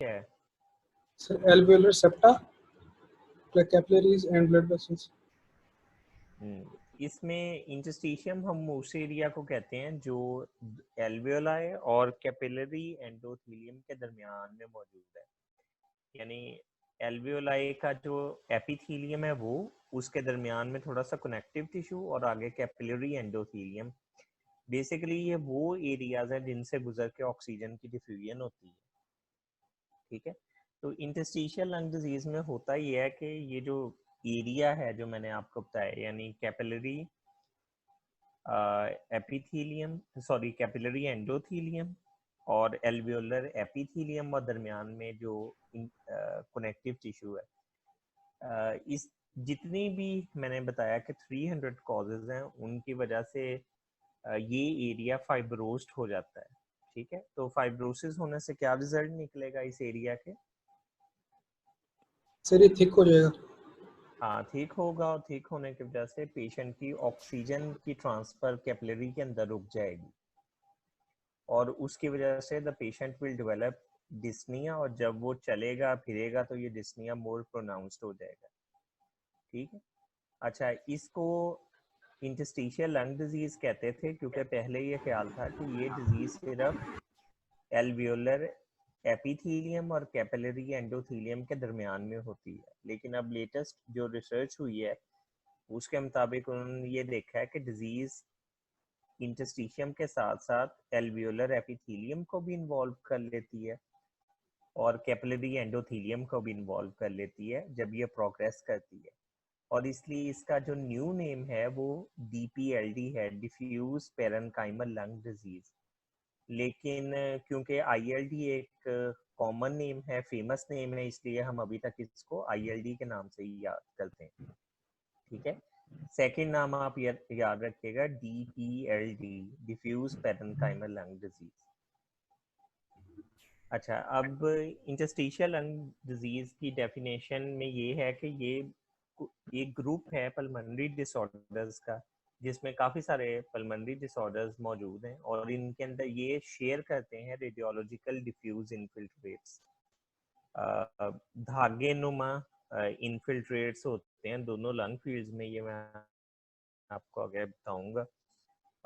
क्या है? Sir alveolar septa, capillaries and blood vessels. इसमें इंटरस्टिशियम हम उस एरिया को कहते हैं जो एल्वियोलाई और कैपिलरी एंडोथेलियम के दरमियान में मौजूद है। यानी एल्वियोलाई का जो एपिथेलियम है वो उसके दरमियान में थोड़ा सा कनेक्टिव टिश्यू और आगे कैपिलरी एंडोथेलियम। बेसिकली ये वो एरियाज हैं जिनसे गुजर के ऑक्सीजन की डिफ्यूजन होती है। ठीक है, तो इंटरस्टिशियल लंग डिजीज में होता ये है कि ये जो एरिया है जो मैंने आपको बताया, यानी capillary epithelium, sorry capillary endothelium और एल्वियोलर एपिथेलियम और दरमियान में जो कनेक्टिव टिश्यू है, इस जितनी भी मैंने बताया कि 300 कॉजेज हैं, उनकी वजह से ये एरिया फाइब्रोस्ड हो जाता है। ठीक है, तो फाइब्रोसिस होने से क्या रिजल्ट निकलेगा इस एरिया के? सर ये थिक हो जाएगा। हाँ, ठीक होगा, और ठीक होने की वजह से पेशेंट की ऑक्सीजन की ट्रांसफर कैपिलरी के अंदर रुक जाएगी और उसकी वजह से the patient will develop dyspnoea, और जब वो चलेगा फिरेगा तो ये डिस्निया मोर प्रोनाउंस्ड हो जाएगा। ठीक है, अच्छा, इसको इंटरस्टिशियल लंग डिजीज कहते थे क्योंकि पहले ये ख्याल था कि ये डिजीज सिर्फ एल्वियोलर एपिथेलियम और कैपिलरी एंडोथेलियम के दरमियान में होती है, लेकिन अब लेटेस्ट जो रिसर्च हुई है उसके मुताबिक उन्होंने ये देखा है कि डिजीज इंटरस्टिशियम के साथ साथ एल्वियोलर एपिथेलियम को भी इन्वॉल्व कर लेती है और कैपिलरी एंडोथेलियम को भी इन्वॉल्व कर लेती है जब ये प्रोग्रेस करती है, और इसलिए इसका जो न्यू नेम है वो DPLD है, डिफ्यूज पेरेन्काइमल लंग डिजीज। लेकिन क्योंकि ILD एक कॉमन नेम है, फेमस नेम है, इसलिए हम अभी तक इसको ILD के नाम से ही याद करते हैं। ठीक है, सेकंड नाम आप याद रखिएगा DPLD, diffuse parenchymal lung disease. अच्छा, अब इंटरस्टिशियल लंग डिजीज की डेफिनेशन में ये है कि ये एक ग्रुप है पल्मोनरी डिसऑर्डर्स का जिसमें काफ़ी सारे पल्मोनरी डिसऑर्डर्स मौजूद हैं और इनके अंदर ये शेयर करते हैं रेडियोलॉजिकल डिफ्यूज इनफिल्ट्रेट्स, धागे नुमा इनफिल्ट्रेट्स होते हैं दोनों लंग फील्ड्स में, ये मैं आपको आगे बताऊंगा।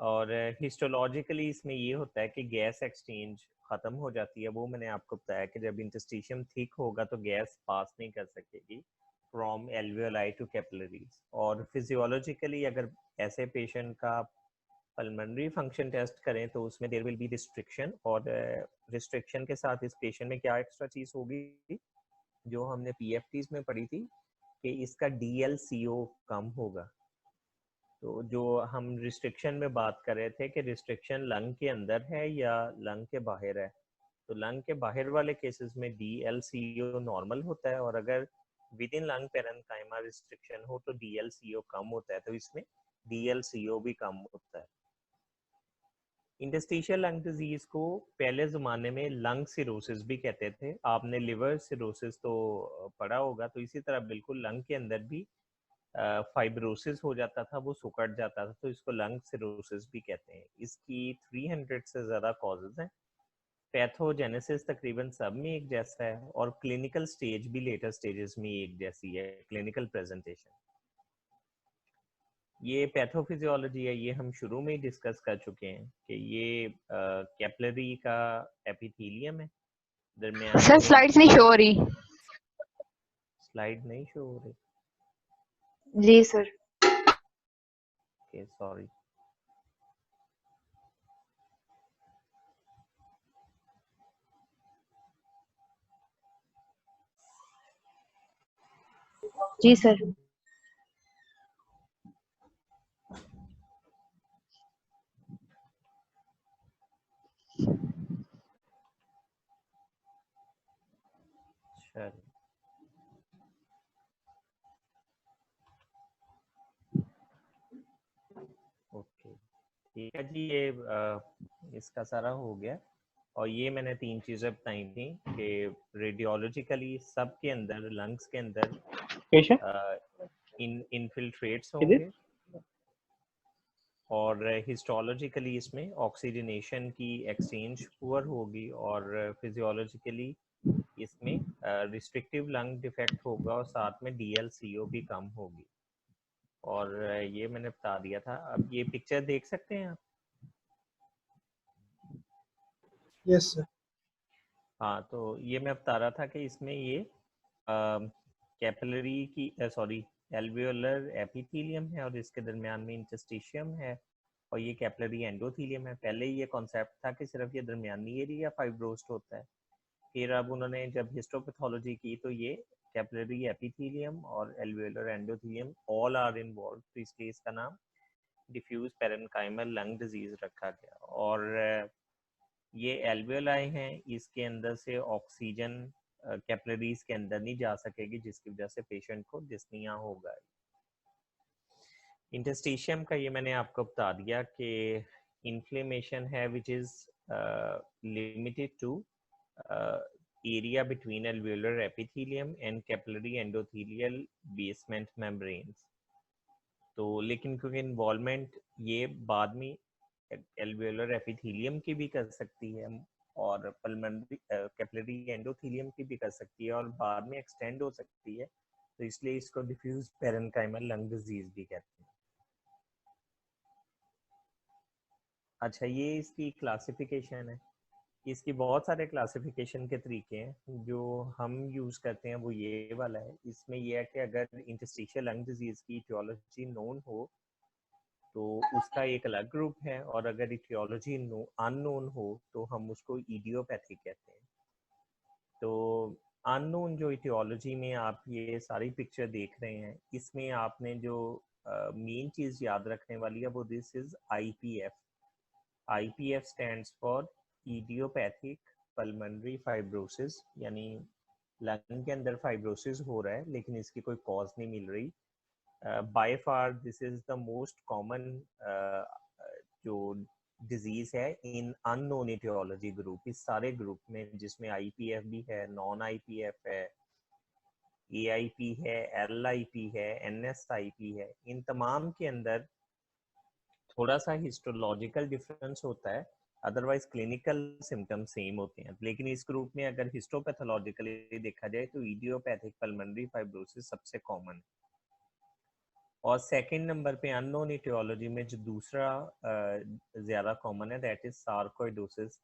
और हिस्टोलॉजिकली इसमें ये होता है कि गैस एक्सचेंज ख़त्म हो जाती है। वो मैंने आपको बताया कि जब इंटरस्टिशियम थिक होगा तो गैस पास नहीं कर सकेगी फ्रॉम एल्वियोलाई टू कैपिलरीज। और फिजियोलॉजिकली अगर ऐसे पेशेंट का पल्मोनरी फंक्शन टेस्ट करें तो उसमें देयर विल बी रिस्ट्रिक्शन, और रिस्ट्रिक्शन के साथ इस पेशेंट में क्या एक्स्ट्रा चीज़ होगी जो हमने PFTs में पढ़ी थी कि इसका DLCO कम होगा। तो जो हम रिस्ट्रिक्शन में बात कर रहे थे कि रिस्ट्रिक्शन लंग के अंदर है या लंग के बाहर है, तो लंग के बाहर वाले केसेस में DLCO नॉर्मल होता है, और अगर with in lung parenchyma restriction हो तो DLCO कम होता है, तो इसमें DLCO भी कम होता है। इंटरस्टिशियल लंग डिजीज को पहले ज़माने में लंग सिरोसिस भी कहते थे। आपने लिवर सिरोसिस तो पढ़ा होगा, तो इसी तरह बिल्कुल लंग के अंदर भी फाइब्रोसिस हो जाता था, वो सुकड़ जाता था, तो इसको लंग सिरोसिस भी कहते हैं। इसकी 300 से ज़्यादा कॉजेज हैं। पैथोजेनेसिस तकरीबन सब में एक जैसा है और क्लिनिकल स्टेज भी लेटर स्टेजेस में एक जैसी है, क्लिनिकल प्रेजेंटेशन। ये पैथोफिजियोलॉजी है, ये हम शुरू में ही डिस्कस कर चुके हैं कि ये कैपिलरी का एपिथेलियम है दरमियान सर में। स्लाइड्स नहीं शो हो रही। स्लाइड नहीं शो हो रही? जी सर। Okay, sorry. जी सर। चल, ओके, ठीक है जी, ये इसका सारा हो गया। और ये मैंने 3 चीज़ें बताई थी कि रेडियोलॉजिकली सब के अंदर, लंग्स के अंदर इनफिल्ट्रेट्स होंगे, और हिस्टोलॉजिकली इसमें ऑक्सीजनेशन की एक्सचेंज पुअर होगी, और फिजियोलॉजिकली इसमें रिस्ट्रिक्टिव लंग डिफेक्ट होगा और साथ में DLCO भी कम होगी। और ये मैंने बता दिया था। अब ये पिक्चर देख सकते हैं आप? Yes sir. हाँ, तो ये मैं बता रहा था कि इसमें ये कैपिलरी की सॉरी एल्वियोलर एपिथेलियम है और इसके दरमियान में इंटरस्टिशियम है और ये कैपिलरी एंडोथेलियम है। पहले ये कॉन्सेप्ट था कि सिर्फ ये दरमियानी एरिया फाइब्रोस्ड होता है, फिर अब उन्होंने जब हिस्टोपैथोलॉजी की तो ये कैपिलरी एपिथेलियम और alveolar endothelium all are involve, तो इसलिए इसका नाम डिफ्यूज पेरेन्काइमल लंग डिजीज रखा गया। और ये एल्वियोलाई हैं, इसके अंदर से ऑक्सीजन कैपिलरीज के अंदर नहीं जा सकेगी, जिसकी वजह से पेशेंट को डिस्निया होगा। इंटरस्टिशियम का ये मैंने आपको बता दिया कि इन्फ्लेमेशन है which is limited to area between alveolar epithelium and capillary endothelial basement membranes। तो लेकिन क्योंकि इन्वॉल्वमेंट ये बाद में एल्वियोलर एपिथेलियम की भी कर सकती है और पल्मोनरी कैपिलरी एंडोथेलियम की भी कर सकती है और बाद में एक्सटेंड हो सकती है, तो इसलिए इसको डिफ्यूज पेरेन्काइमल लंग डिजीज भी कहते हैं। अच्छा, ये इसकी क्लासिफिकेशन है। इसकी बहुत सारे क्लासिफिकेशन के तरीके हैं, जो हम यूज़ करते हैं वो ये वाला है। इसमें यह है कि अगर इंटरस्टिशियल लंग डिजीज़ की इटियोलॉजी नोन हो तो उसका एक अलग ग्रुप है, और अगर इटियोलॉजी अननोन हो तो हम उसको इडियोपैथिक कहते हैं। तो अननोन जो इटियोलॉजी में आप ये सारी पिक्चर देख रहे हैं, इसमें आपने जो मेन चीज़ याद रखने वाली है वो this is IPF। IPF stands for idiopathic pulmonary fibrosis, यानी लंग के अंदर फाइब्रोसिस हो रहा है लेकिन इसकी कोई कॉज नहीं मिल रही। by far this is the most common जो डिजीज है इन अननोन इटियोलॉजी ग्रुप, इस सारे ग्रुप में, जिसमें IPF भी है, नॉन IPF है, AIP है, LIP है, NSIP है। इन तमाम के अंदर थोड़ा सा हिस्टोलॉजिकल डिफरेंस होता है, अदरवाइज क्लिनिकल सिम्टम सेम होते हैं। लेकिन इस ग्रुप में अगर हिस्टोपैथोलॉजिकली देखा जाए तो इडियोपैथिक पल्मोनरी फाइब्रोसिस सबसे कॉमन है। और सेकंड नंबर पे अननोन इटियोलॉजी में जो दूसरा ज़्यादा कॉमन है, that is sarcoidosis.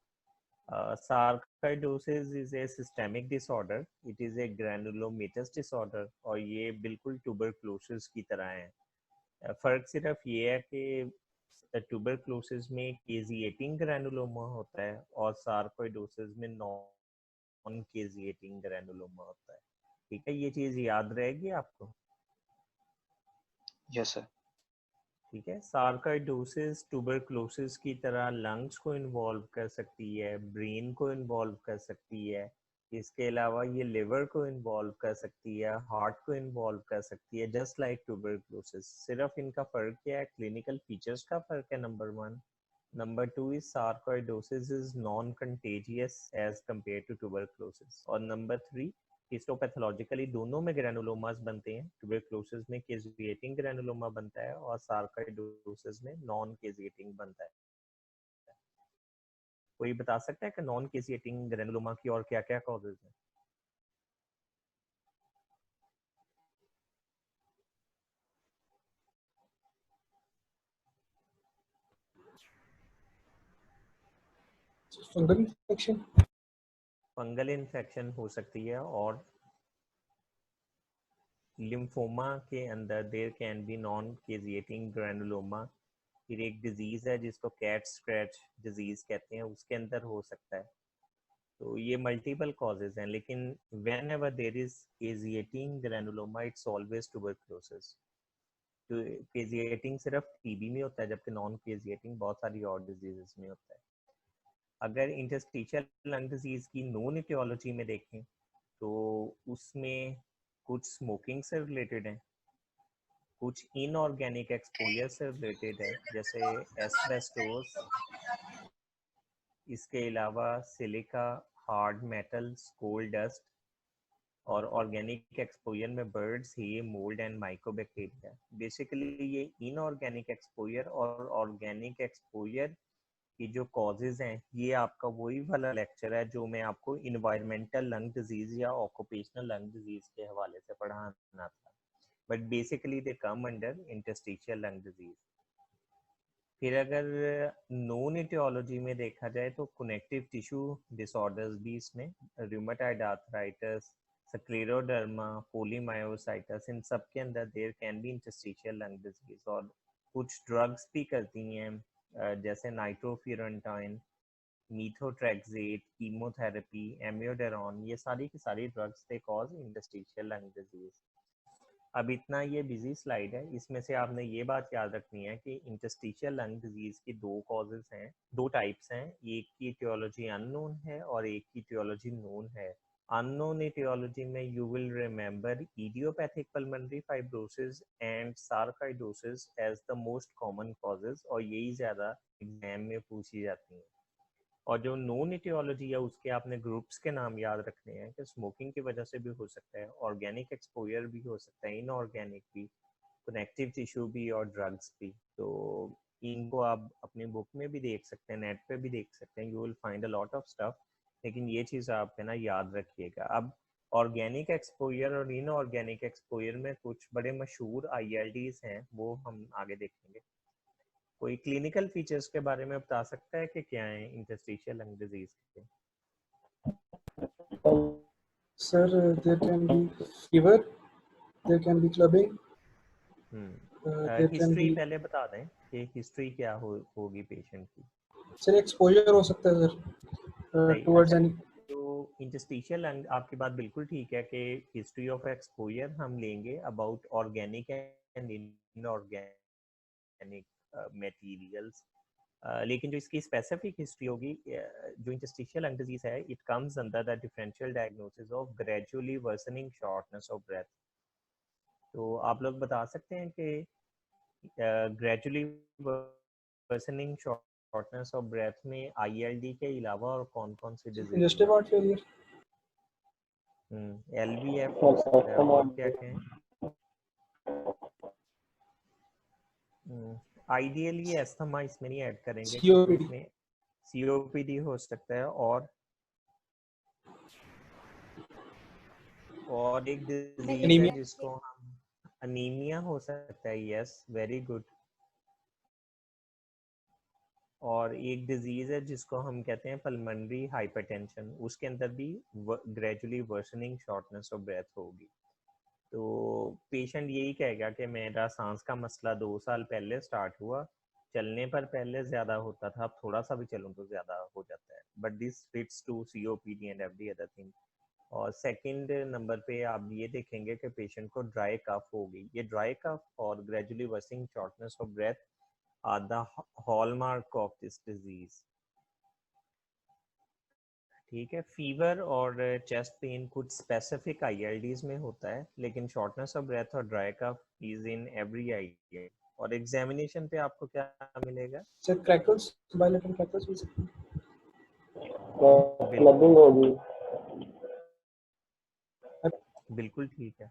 Sarcoidosis is a systemic disorder, it is a granulomatous disorder, और ये बिल्कुल ट्यूबरक्लोसिस की तरह है। फ़र्क सिर्फ ये है कि ट्यूबरक्लोसिस में केजिएटिंग ग्रैनुलोमा होता है और सार्कोइडोसिस में नॉन केजिएटिंग ग्रैनुलोमा होता है। ठीक है, ये चीज़ याद रहेगी आपको? Yes sir. ठीक है, सार्कोइडोसिस ट्यूबरक्लोसिस की तरह लंग्स को इन्वॉल्व कर सकती है, ब्रेन को इन्वॉल्व कर सकती है, इसके अलावा ये लिवर को इन्वॉल्व कर सकती है, हार्ट को इन्वॉल्व कर सकती है, जस्ट लाइक ट्यूबरक्लोसिस। सिर्फ इनका फर्क क्या है? क्लिनिकल फीचर्स का फर्क है, number 1। Number 2 is sarcoidosis is non contagious as compare to tuberculosis. और नंबर 3, हिस्टोपैथोलॉजिकली दोनों में ग्रैनुलोमास बनते हैं। ट्यूबरक्लोसिस में केजिएटिंग ग्रैनुलोमा बनता है और सार्कोइडोसिस में नॉन केजिएटिंग बनता है। कोई बता सकता है कि नॉन केजिएटिंग ग्रैनुलोमा की और क्या-क्या कॉजेज हैं? Fungal infection. फंगल इन्फेक्शन हो सकती है, और लिम्फोमा के अंदर there can be non caseating granuloma. फिर एक डिजीज है जिसको कैट स्क्रैच डिजीज कहते हैं, उसके अंदर हो सकता है। तो ये मल्टीपल कॉजेज हैं, लेकिन when ever there is caseating granuloma it's always tuberculosis. तो केजिएटिंग सिर्फ टीबी में होता है, जबकि नॉन केजिएटिंग बहुत सारी और डिजीजेस में होता है। अगर इंटरस्टिशियल लंग डिजीज की नोन इटियोलॉजी में देखें तो उसमें कुछ स्मोकिंग से रिलेटेड है, कुछ इनऑर्गेनिक एक्सपोजर से रिलेटेड है जैसे एस्बेस्टोस, इसके अलावा silica, hard metals, coal dust, और ऑर्गेनिक एक्सपोजर में birds, hay, mould and microbacteria. Basically ये इनऑर्गेनिक एक्सपोजर और ऑर्गेनिक एक्सपोजर कि जो कॉजेज हैं, ये आपका वही वाला लेक्चर है जो मैं आपको इन्वायरमेंटल लंग डिजीज या ऑक्यूपेशनल लंग डिजीज के हवाले से पढ़ाना था, but basically they come under interstitial lung disease. फिर अगर नॉन इटियोलॉजी में देखा जाए तो कनेक्टिव टिश्यू डिसऑर्डर्स भी इसमें, रूमेटॉइड आर्थराइटिस, स्क्लेरोडर्मा, पोलीमायोसाइटिस, इन सब के अंदर there can be interstitial lung disease. और कुछ ड्रग्स भी करती हैं जैसे नाइट्रोफ्यूरेंटाइन, मीथोट्रेक्सेट, कीमोथेरेपी, एमियोडेरॉन, ये सारी की सारी drugs they cause interstitial lung disease. अब इतना ये बिजी स्लाइड है, इसमें से आपने ये बात याद रखनी है कि इंटरस्टिशियल लंग डिजीज की दो कॉजेज हैं, दो टाइप्स हैं, एक की etiology अननोन है और एक की etiology नोन है। अननोन etiology में you will remember idiopathic pulmonary fibrosis and sarcoidosis as the most common causes, और यही ज्यादा एग्जाम में पूछी जाती हैं। और जो नॉन इटियोलॉजी है उसके आपने ग्रुप्स के नाम याद रखने हैं कि स्मोकिंग की वजह से भी हो सकता है, ऑर्गेनिक एक्सपोजर भी हो सकता है, इनऑर्गेनिक भी, कनेक्टिव टिश्यू भी और ड्रग्स भी। तो इनको आप अपनी बुक में भी देख सकते हैं, नेट पे भी देख सकते हैं, you will find a lot of stuff, लेकिन ये चीज़ आप है ना याद रखिएगा। अब ऑर्गेनिक एक्सपोजर और इनऑर्गेनिक एक्सपोजर में कुछ बड़े मशहूर ILDs हैं, वो हम आगे देखेंगे। कोई क्लिनिकल फीचर्स के बारे में बता सकता है कि क्या है इंटरस्टिशियल लंग डिजीज के? Sir, there can be fever, there can be clubbing, there can history be पहले बता दें कि हिस्ट्री क्या होगी पेशेंट की। sir exposure हो सकता है sir सही, towards अच्छा, any तो इंटरस्टिशियल लंग, आपकी बात बिल्कुल ठीक है कि हिस्ट्री ऑफ एक्सपोजर हम लेंगे about organic and inorganic materials, लेकिन जो इसकी स्पेसिफिक हिस्ट्री होगी, जो इंटरस्टिशियल लंग डिजीज है, it comes under the differential diagnosis of gradually worsening shortness of breath. तो आप लोग बता सकते हैं कि gradually worsening shortness of breath में ILD के अलावा और कौन कौन सी डिजीजेज congestive heart आती failure. हैं? LVF हो सकता है, और क्या कहें? आइडियली एस्थमा इसमें नहीं ऐड करेंगे क्योंकि COPD. इसमें COPD हो सकता है, और एक डिजीज है Anemia. जिसको हम अनीमिया हो सकता है, यस वेरी गुड। और एक डिजीज है जिसको हम कहते हैं पल्मोनरी हाइपरटेंशन, उसके अंदर भी gradually worsening shortness of breath होगी। तो पेशेंट यही कहेगा कि मेरा सांस का मसला 2 साल पहले स्टार्ट हुआ, चलने पर पहले ज्यादा होता था, अब थोड़ा सा भी चलूं तो ज्यादा हो जाता है, but this fits to COPD and every other thing. और सेकंड नंबर पे आप ये देखेंगे कि पेशेंट को ड्राई कफ होगी। ये ड्राई कफ और gradually worsening shortness of breath are the hallmark of this disease. ठीक है, फीवर और चेस्ट पेन कुछ स्पेसिफिक ILDs में होता है, लेकिन शॉर्टनेस ऑफ ब्रेथ और dry cough is in every ILD। और एग्जामिनेशन पे आपको क्या मिलेगा? Sir crackles, bilateral crackles हो सकते हैं. बिल्कुल होगी। बिल्कुल ठीक है,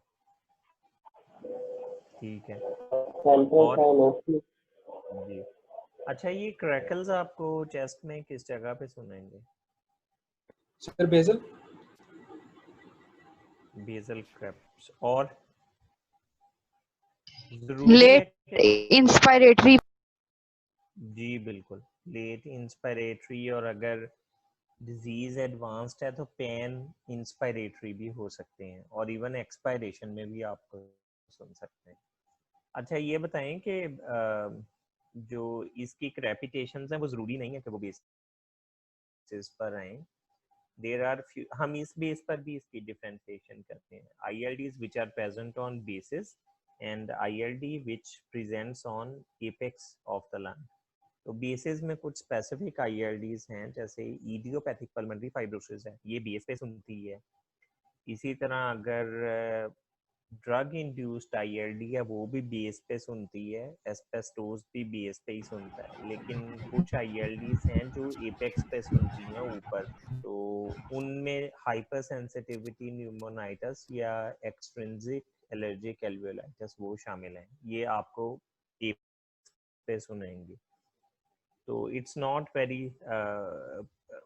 ठीक है। सेंट्रल और साइनोसिस, जी, अच्छा, ये क्रैकल्स आपको चेस्ट में किस जगह पे सुनेंगे? Sir basal. Basal creps. और जरूरी है लेट कि इंस्पायरेटरी। जी बिल्कुल, लेट इंस्पायरेटरी, और अगर डिजीज एडवांस्ड है तो पेन इंस्पायरेटरी भी हो सकते हैं, और इवन एक्सपायरेशन में भी आपको सुन सकते हैं। अच्छा, ये बताएं कि जो इसकी क्रैपिटेशंस हैं वो जरूरी नहीं है कि वो बेसिस पर आए। देयर आर हम इस बेस पर भी इसकी डिफरेंशिएशन करते हैं, ILDs which are present on basis and ILD which presents on apex of the lung। तो बेसिस में कुछ स्पेसिफिक ILDs हैं, जैसे इडियोपैथिक पल्मोनरी फाइब्रोसिस है, ये बेस पे सुनती है। इसी तरह अगर ड्रग इंड्यूस्ड ILD है, वो भी बेस पे सुनती है, एस्बेस्टोस भी बेस पे ही सुनता है, लेकिन कुछ ILDs हैं जो एपेक्स पे सुनती हैं ऊपर, तो उनमें हाइपर सेंसिटिविटी न्यूमोनाइटिस या एक्सट्रिंसिक एलर्जिक एल्वेओलाइटिस वो शामिल हैं, ये आपको एपेक्स पे सुनेंगे। तो इट्स नॉट वेरी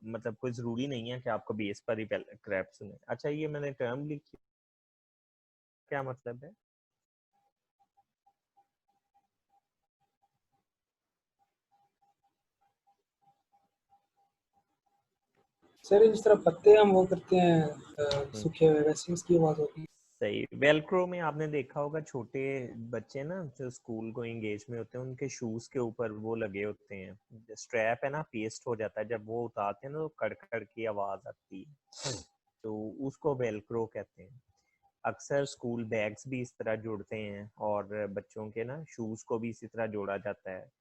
मतलब कोई ज़रूरी नहीं है कि आपको बेस पर ही क्रैप सुने। अच्छा, ये मैंने टर्म लिखी, क्या मतलब है? सर जिस तरह पत्ते हम वो करते हैं सूखे हुए, वैसे उसकी आवाज होती है। सही। वेलक्रो में आपने देखा होगा छोटे बच्चे ना जो स्कूल गोइंग एज में होते हैं, उनके शूज के ऊपर वो लगे होते हैं, स्ट्रैप है ना, पेस्ट हो जाता है, जब वो उतारते हैं ना तो कड़कड़ की आवाज आती है, तो उसको वेलक्रो कहते हैं। अक्सर स्कूल बैग्स भी इस तरह जुड़ते हैं और बच्चों के ना शूज को भी इसी तरह जोड़ा जाता है।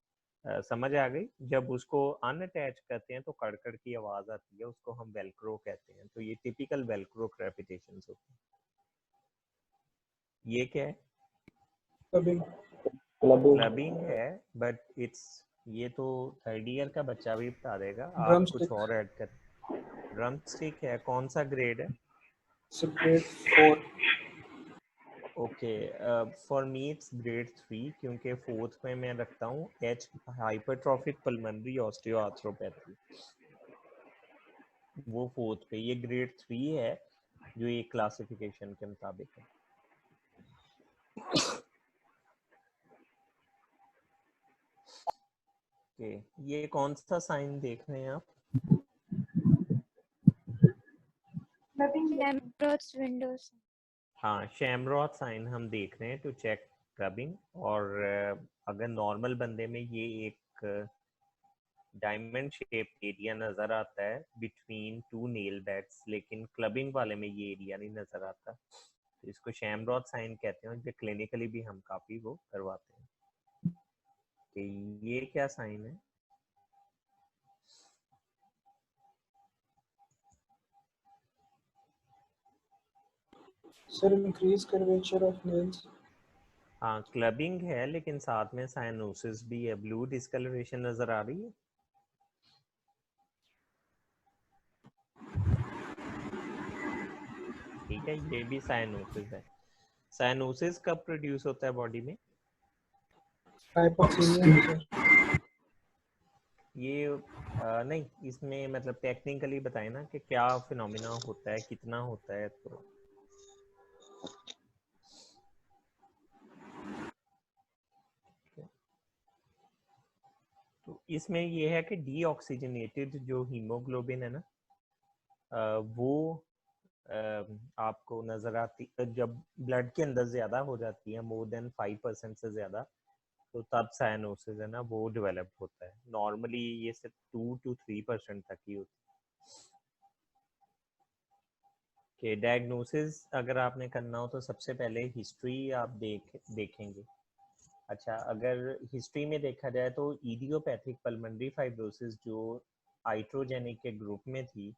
समझ आ गई? जब उसको अनअटैच करते हैं तो कड़कड़ की आवाज आती है, उसको हम वेलक्रो कहते हैं। तो ये टिपिकल वेलक्रो क्रेपिटेशंस होते हैं। ये क्या है? क्लबिंग। क्लबिंग है, बट इट्स, ये तो थर्ड ईयर का बच्चा भी बता देगा, ड्रम आप कुछ स्टिक। और ऐड कर। ड्रम स्टिक है, कौन सा ग्रेड है? Grade 4। Okay, for me it's grade 3, क्योंकि फोर्थ में मैं रखता हूँ एच, हाइपरट्रॉफिक पल्मोनरी ऑस्टियोआर्थ्रोपैथी, वो फोर्थ पे। ये ग्रेड 3 है जो ये क्लासिफिकेशन के मुताबिक है। ओके, ये कौन सा साइन देख रहे हैं आप? Shamrock's windows. हाँ, शैमरॉथ साइन हम देख रहे हैं टू चेक क्रबिंग। और अगर नॉर्मल बंदे में ये एक डायमंड शेप एरिया नजर आता है बिटवीन टू नेल बेड्स, लेकिन क्लबिंग वाले में ये एरिया नहीं नजर आता, तो इसको शैमरॉथ साइन कहते हैं। जो क्लिनिकली भी हम काफी वो करवाते हैं। कि ये क्या साइन है? Sir increase curvature of nails. हाँ, क्लबिंग है, लेकिन साथ में साइनोसिस भी है। ब्लू डिस्कलरेशन नजर आ रही है? ठीक है, ये भी साइनोसिस है। साइनोसिस कब प्रोड्यूस होता है बॉडी में? हाइपोक्सीमिया। ये नहीं, इसमें मतलब टेक्निकली बताए ना कि क्या फिनोमिना होता है, कितना होता है। तो इसमें ये है कि डीऑक्सीजनेटेड जो हीमोग्लोबिन है ना, वो आपको नजर आती जब ब्लड के अंदर ज्यादा हो जाती है, मोर देन 5% से ज्यादा, तो तब साइनोसिस है ना वो डेवलप होता है। नॉर्मली ये सिर्फ 2 to 3% तक ही होती है। कि डायग्नोसिस अगर आपने करना हो तो सबसे पहले हिस्ट्री आप देखेंगे। अच्छा, अगर हिस्ट्री में देखा जाए तो इडियोपैथिक पल्मोनरी फाइब्रोसिस जो आइट्रोजेनिक के ग्रुप में थी,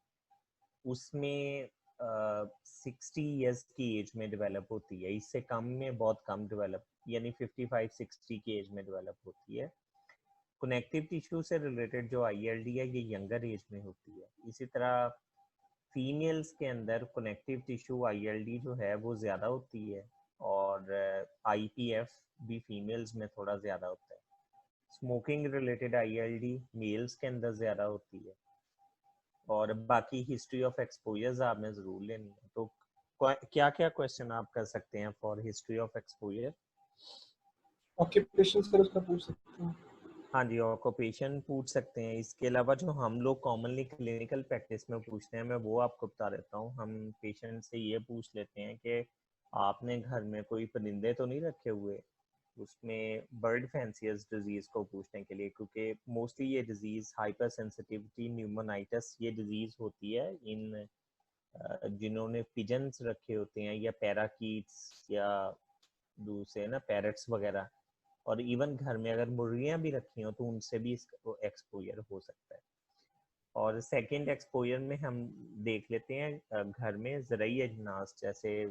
उसमें 60 ईयर्स की एज में डेवलप होती है। इससे कम में बहुत कम डेवलप, यानी 55-60 की एज में डेवलप होती है। कनेक्टिव टिश्यू से रिलेटेड जो आईएलडी है, ये यंगर एज में होती है। इसी तरह फीमेल्स के अंदर कनेक्टिव टिश्यू आईएलडी जो है वो ज़्यादा होती है, और आईपीएफ भी फीमेल्स में थोड़ा ज़्यादा होता है। स्मोकिंग रिलेटेड आईएलडी मेल्स के अंदर ज़्यादा होती है। और बाकी हिस्ट्री ऑफ एक्सपोजर्स आपने ज़रूर लेनी है। तो क्या क्या क्वेश्चन आप कर सकते हैं for history of exposure? Occupation sir उसका पूछ सकते हैं। हाँ जी, ऑक्यूपेशन पूछ सकते हैं। इसके अलावा जो हम लोग कॉमनली क्लिनिकल प्रैक्टिस में पूछते हैं, मैं वो आपको बता देता हूँ। हम पेशेंट से ये पूछ लेते हैं कि आपने घर में कोई परिंदे तो नहीं रखे हुए, उसमें बर्ड फैंसियस डिजीज को पूछने के लिए, क्योंकि मोस्टली ये डिजीज हाइपर सेंसिटिविटी न्यूमोनाइटिस ये डिजीज होती है इन जिन्होंने पिजन्स रखे होते हैं, या पैराकीट्स, या दूसरे ना पैरट्स वगैरह, और इवन घर में अगर मुर्गियां भी रखी हो तो उनसे भी एक्सपोजर हो सकता है। और सेकंड एक्सपोजर में हम देख लेते हैं घर में ज़रूरी अजनास, जैसे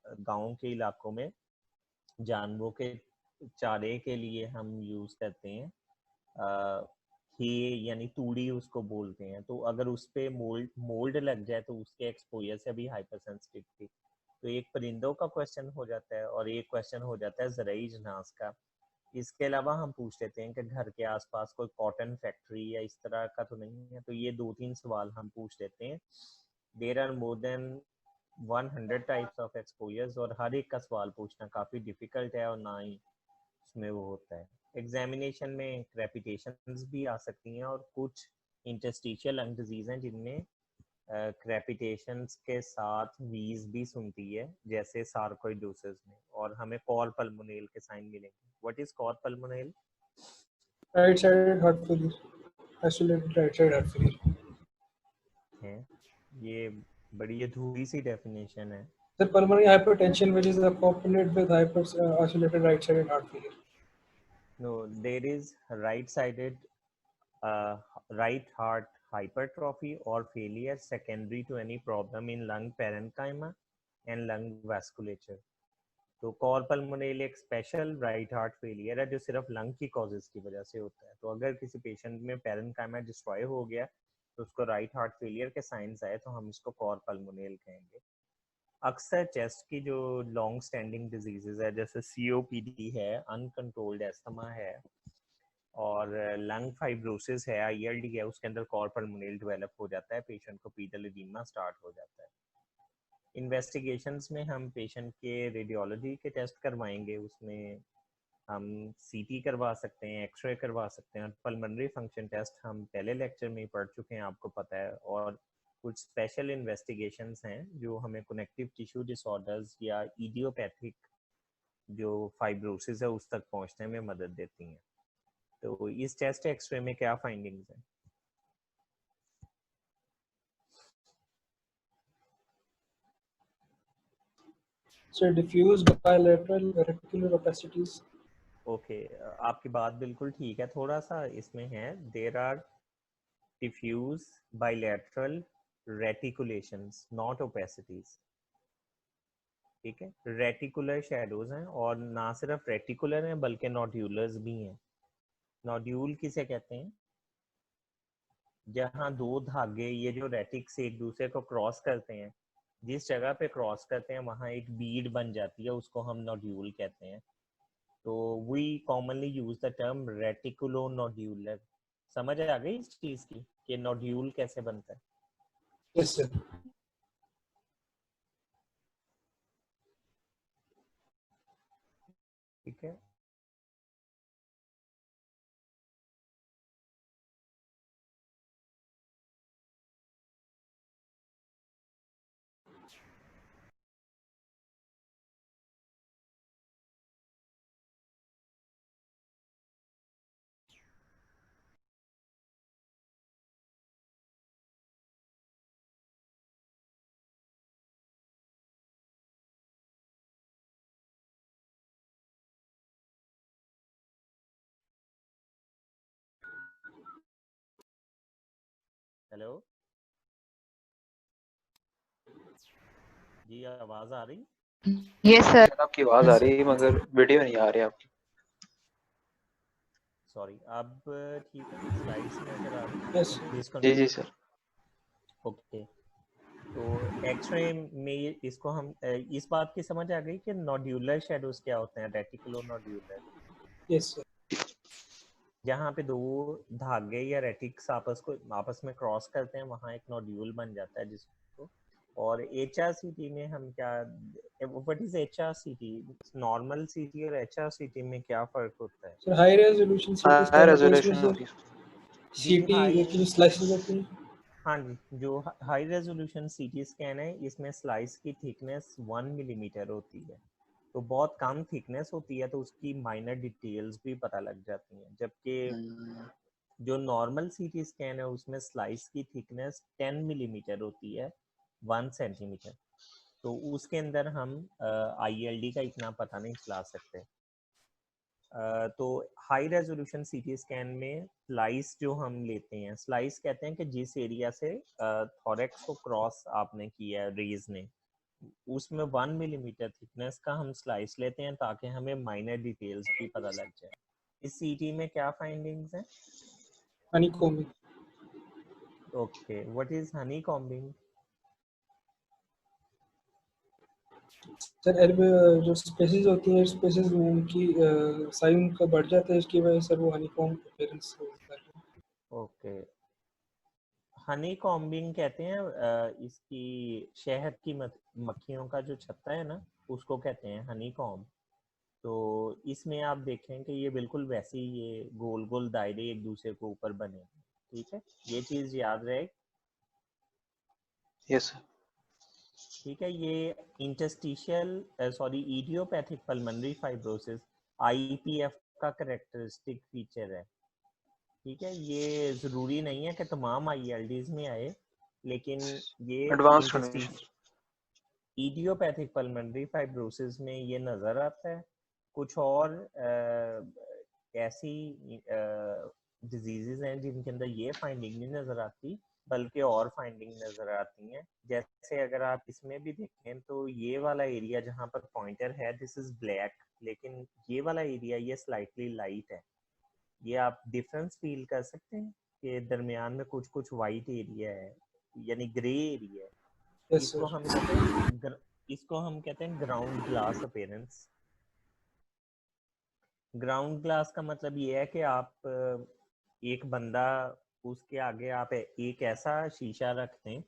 गांव के इलाकों में जानवरों के चारे के लिए हम यूज़ करते हैं हे, यानी तूड़ी उसको बोलते हैं। तो अगर उस पे मोल्ड मोल्ड लग जाए तो उसके एक्सपोजर से भी हाइपर सेंसिटिविटी। तो एक परिंदों का क्वेश्चन हो जाता है और एक क्वेश्चन हो जाता है ज़रूरी अजनास का। इसके अलावा हम पूछ लेते हैं कि घर के आसपास कोई कॉटन फैक्ट्री या इस तरह का तो नहीं है, तो ये 2-3 सवाल हम पूछ लेते हैं। There are more than 100 types of exposures और हर एक का सवाल पूछना काफ़ी डिफिकल्ट है और ना ही उसमें वो होता है। एग्जामिनेशन में क्रेपिटेशंस भी आ सकती हैं और कुछ इंटरस्टिशियल लंग डिजीज हैं जिनमें क्रेपिटेशंस के साथ वीज भी सुनती है, जैसे सार्कोइडोसिस में, और हमें कॉर पल्मोनेल के साइन मिलेंगे। What is cor pulmonale? Right sided heart failure. Isolated right side heart failure. है ये बड़ी अधूरी सी डेफिनेशन है। The pulmonary hypertension, which is accompanied with isolated right sided heart failure. No, there is right-sided right heart hypertrophy or failure secondary to any problem in lung parenchyma and lung vasculature. तो core pulmonale एक special right heart failure है जो सिर्फ lung की causes की वजह से होता है। तो अगर किसी पेशेंट में पेरेन्काइमा डिस्ट्रॉय हो गया तो उसको राइट हार्ट फेलियर के साइंस आए तो हम इसको कॉर पल्मोनेल कहेंगे। अक्सर चेस्ट की जो लॉन्ग स्टैंडिंग डिजीजेज है जैसे सीओपीडी है, अनकंट्रोल्ड एस्थमा है और लंग फाइब्रोसिस है, आईएलडी है, उसके अंदर कॉर पल्मोनेल डेवलप हो जाता है, पेशेंट को पीडल एडिमा स्टार्ट हो जाता है। इन्वेस्टिगेशंस में हम पेशेंट के रेडियोलॉजी के टेस्ट करवाएंगे, उसमें हम सीटी करवा सकते हैं, एक्सरे करवा सकते हैं। पल्मोनरी फंक्शन टेस्ट हम पहले लेक्चर में ही पढ़ चुके हैं, आपको पता है। और कुछ स्पेशल इन्वेस्टिगेशंस हैं जो हमें कनेक्टिव टिश्यू डिसऑर्डर्स या इडियोपैथिक जो फाइब्रोसिस है उस तक पहुंचने में मदद देती हैं। तो इस टेस्ट एक्सरे में क्या फाइंडिंग्स हैं? So diffuse bilateral reticular opacities. Okay, आपकी बात बिल्कुल ठीक है, थोड़ा सा इसमें है, there are diffuse bilateral reticulations not opacities. ठीक है, रेटिकुलर शेडोज हैं और ना सिर्फ रेटिकुलर हैं बल्कि नोड्यूलर्स भी हैं। नोड्यूल किसे कहते हैं? जहां दो धागे ये जो रेटिक्स एक दूसरे को क्रॉस करते हैं, जिस जगह पे क्रॉस करते हैं वहां एक बीड बन जाती है, उसको हम नोड्यूल कहते हैं। तो we commonly use the term reticulo nodular. समझ आ गई इस चीज की कि नोड्यूल कैसे बनता है? Yes, sir. ठीक है, हेलो जी, आवाज आ रही? Yes, sir. आपकी आवाज आ रही है मगर वीडियो नहीं आ रही आपकी। सॉरी, अब ठीक है, स्लाइड्स नजर आ रही? Yes. प्लीज जी कंटिन्यू। जी सर। ओके, तो एक्सरे में इसको हम इस बात की समझ आ गई कि नोड्यूलर शेडोज क्या होते हैं, रेटिकुलो नोड्यूलर। Yes, sir. जहाँ पे दो धागे या रेटिक्स आपस में क्रॉस करते हैं वहाँ एक नोड्यूल बन जाता है जिसको। और एचआरसीटी में हम क्या, व्हाट इज एचआरसीटी? नॉर्मल सीटी और एचआरसीटी में क्या फर्क होता है? So high resolution CT high scan होती है, रेजोल्यूशन इसमें होती सर है। जी, CT हाई, की स्लाइसेस होती हैं। हाँ जी, जो हाई रेजोल्यूशन सीटी स्कैन है इसमें स्लाइस की थिकनेस 1 मिलीमीटर होती है, तो बहुत कम थिकनेस होती है, तो उसकी माइनर डिटेल्स भी पता लग जाती हैं। जबकि जो नॉर्मल सीटी स्कैन है उसमें स्लाइस की थिकनेस 10 मिलीमीटर होती है, 1 सेंटीमीटर, तो उसके अंदर हम आईएलडी का इतना पता नहीं चला सकते। तो हाई रेजोल्यूशन सीटी स्कैन में स्लाइस जो हम लेते हैं, स्लाइस कहते हैं कि जिस एरिया से थोरेक्स को क्रॉस आपने किया है रेज ने, उसमें 1 मिलीमीटर थिकनेस का हम स्लाइस लेते हैं ताकि हमें माइनर डिटेल्स भी पता लग जाए। इस सीटी में क्या फाइंडिंग्स हैं? honeycombing. Okay, what is Honey combing? Sir जो स्पेसिस होती हैं, स्पेसिस में उनकी साइज उनका बढ़ जाता है, इसकी वजह से वो हनीकॉम्ब अपीयरेंस होता है। ओके, हनी कॉम्बिंग कहते हैं इसकी शहद की मक्खियों का जो छत्ता है ना, उसको कहते हैं हनी कॉम्ब। तो इसमें आप देखें कि ये बिल्कुल वैसे ही ये गोल गोल दायरे एक दूसरे के ऊपर बने हैं। ठीक है, ये चीज याद रहे। Yes sir. ठीक है, ये interstitial idiopathic pulmonary fibrosis IPF का कैरेक्टरिस्टिक फीचर है। ठीक है, ये जरूरी नहीं है कि तमाम आईएलडीज में आए, लेकिन ये advance condition. Idiopathic pulmonary fibrosis में ये नजर आता है। कुछ और ऐसी डिजीजेस हैं जिनके अंदर ये फाइंडिंग नहीं नजर आती, बल्कि और फाइंडिंग नजर आती हैं। जैसे अगर आप इसमें भी देखें तो ये वाला एरिया जहाँ पर पॉइंटर है, दिस इज ब्लैक, लेकिन ये वाला एरिया ये स्लाइटली लाइट है। ये आप डिफरेंस फील कर सकते हैं कि दरमियान में कुछ कुछ वाइट एरिया है, यानी ग्रे एरिया है। यस इसको सर। हम कहते हैं इसको हम कहते हैं ground glass appearance. Ground glass का मतलब ये है कि आप एक बंदा, उसके आगे आप एक ऐसा शीशा रख दें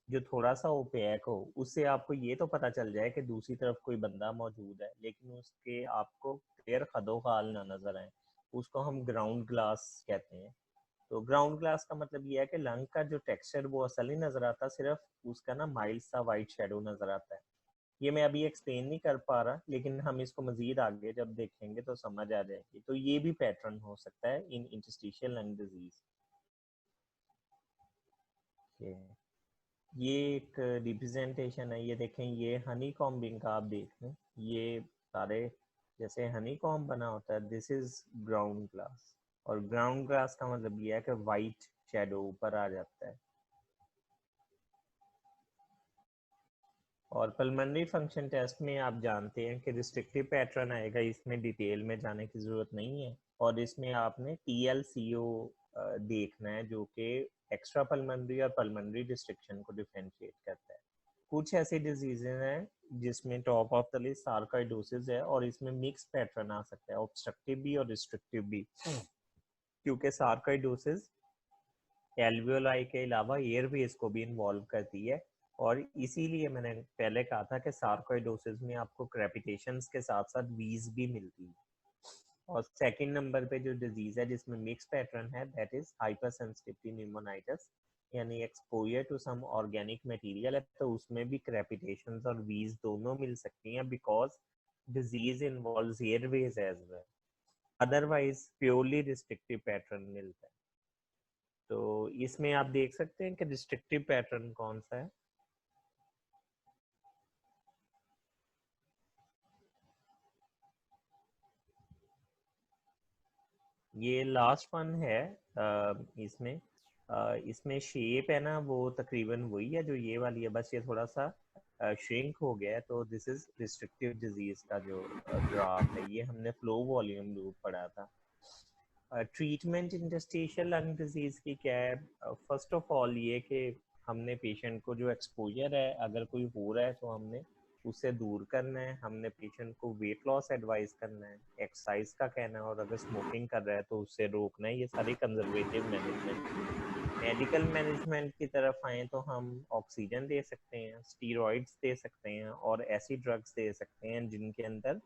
जो थोड़ा सा ओपेक हो, उससे आपको ये तो पता चल जाए कि दूसरी तरफ कोई बंदा मौजूद है, लेकिन उसके आपको क्लियर खदो खाल ना नजर आए। उसको हम ग्राउंड ग्लास कहते हैं। तो ग्राउंड ग्लास का मतलब ये है कि लंग का जो टेक्सचर वो असल नहीं नजर आता, सिर्फ उसका ना माइल्ड सा वाइट शेडो नजर आता है। ये मैं अभी एक्सप्लेन नहीं कर पा रहा, लेकिन हम इसको मजीद आगे जब देखेंगे तो समझ आ जाएगी। तो ये भी पैटर्न हो सकता है इन इंटरस्टिशियल लंग डिजीज। ये एक रिप्रेजेंटेशन है, ये देखें, ये हनी कॉम्बिंग का आप देख लें, ये सारे जैसे हनी कॉम्ब बना होता है, दिस इज ग्राउंड ग्लास। और ग्राउंड ग्लास का मतलब ये है कि वाइट शेडो ऊपर आ जाता है। और पल्मोनरी फंक्शन टेस्ट में आप जानते हैं कि रिस्ट्रिक्टिव पैटर्न आएगा, इसमें डिटेल में जाने की ज़रूरत नहीं है। और इसमें आपने TLCO देखना है, जो कि एक्स्ट्रा पल्मोनरी और पल्मोनरी रिस्ट्रिक्शन को डिफरेंशिएट करता है। कुछ ऐसी डिजीजेज हैं जिसमें top of the list sarcoidosis है, और इसमें मिक्स पैटर्न आ सकता है, ऑब्स्ट्रक्टिव भी और रिस्ट्रिक्टिव भी, क्योंकि सार्कोइडोसिस एल्वियोलाई के अलावा एयरवेज को भी इन्वॉल्व करती है। और इसीलिए मैंने पहले कहा था कि सार्कोइडोसिस में आपको क्रेपिटेशंस के साथ साथ वीज भी मिलती है। और सेकंड नंबर पे जो डिजीज है जिसमें मिक्स पैटर्न है, दैट इज हाइपरसेंसिटिविटी न्यूमोनाइटिस, यानी exposure to some organic material है, तो उसमें भी क्रेपिटेशंस और वीज दोनों मिल सकती हैं, because disease involves airways as well. Otherwise purely restrictive pattern मिलता है। तो इसमें आप देख सकते हैं कि रिस्ट्रिक्टिव पैटर्न कौन सा है। ये लास्ट वन है इसमें इसमें शेप है ना, वो तकरीबन वही है जो ये वाली है, बस ये थोड़ा सा श्रिंक हो गया है। तो दिस इज रिस्ट्रिक्टिव डिजीज का जो ग्राफ है, ये हमने फ्लो वॉल्यूम लूप पढ़ा था। ट्रीटमेंट इंटरस्टिशियल लंग डिजीज की क्या है? फर्स्ट ऑफ ऑल ये कि हमने पेशेंट को जो एक्सपोजर है, अगर कोई हो रहा है तो हमने उससे दूर करना है। हमने पेशेंट को वेट लॉस एडवाइस करना है, एक्सरसाइज का कहना है, और अगर स्मोकिंग कर रहा है तो उससे रोकना है। ये सारी कंजर्वेटिव मैनेजमेंट हुई। मेडिकल मैनेजमेंट की तरफ आए तो हम ऑक्सीजन दे सकते हैं, स्टीरॉइड्स दे सकते हैं, और ऐसी ड्रग्स दे सकते हैं जिनके अंदर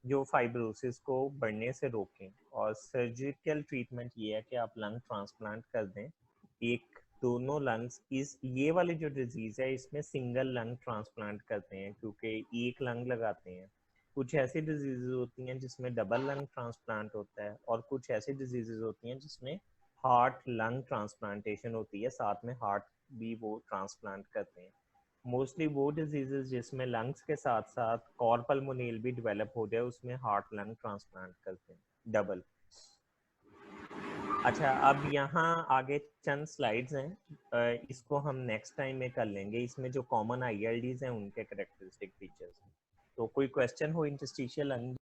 जो फाइब्रोसिस को बढ़ने से रोकें। और सर्जिकल ट्रीटमेंट ये है कि आप लंग ट्रांसप्लांट कर दें, एक दोनों लंग्स। इस ये वाली जो डिजीज है इसमें सिंगल लंग ट्रांसप्लांट करते हैं, क्योंकि एक लंग लगाते हैं। कुछ ऐसी डिजीजेज होती हैं जिसमें डबल लंग ट्रांसप्लांट होता है, और कुछ ऐसी डिजीजेज होती हैं जिसमें हार्ट लंग ट्रांसप्लांटेशन होती है, साथ में हार्ट भी वो ट्रांसप्लांट करते हैं। मोस्टली वो डिजीजेस जिसमें लंग्स के साथ साथ कॉर्पल्मोनियल भी डेवलप हो जाए, उसमें हार्ट लंग ट्रांसप्लांट करते हैं डबल। अच्छा, अब यहाँ आगे चंद स्लाइड्स हैं, इसको हम नेक्स्ट टाइम में कर लेंगे। इसमें जो कॉमन आईएलडीज हैं उनके कैरेक्टरिस्टिक फीचर्स हैं। तो कोई क्वेश्चन हो इंटरस्टिशियल लंग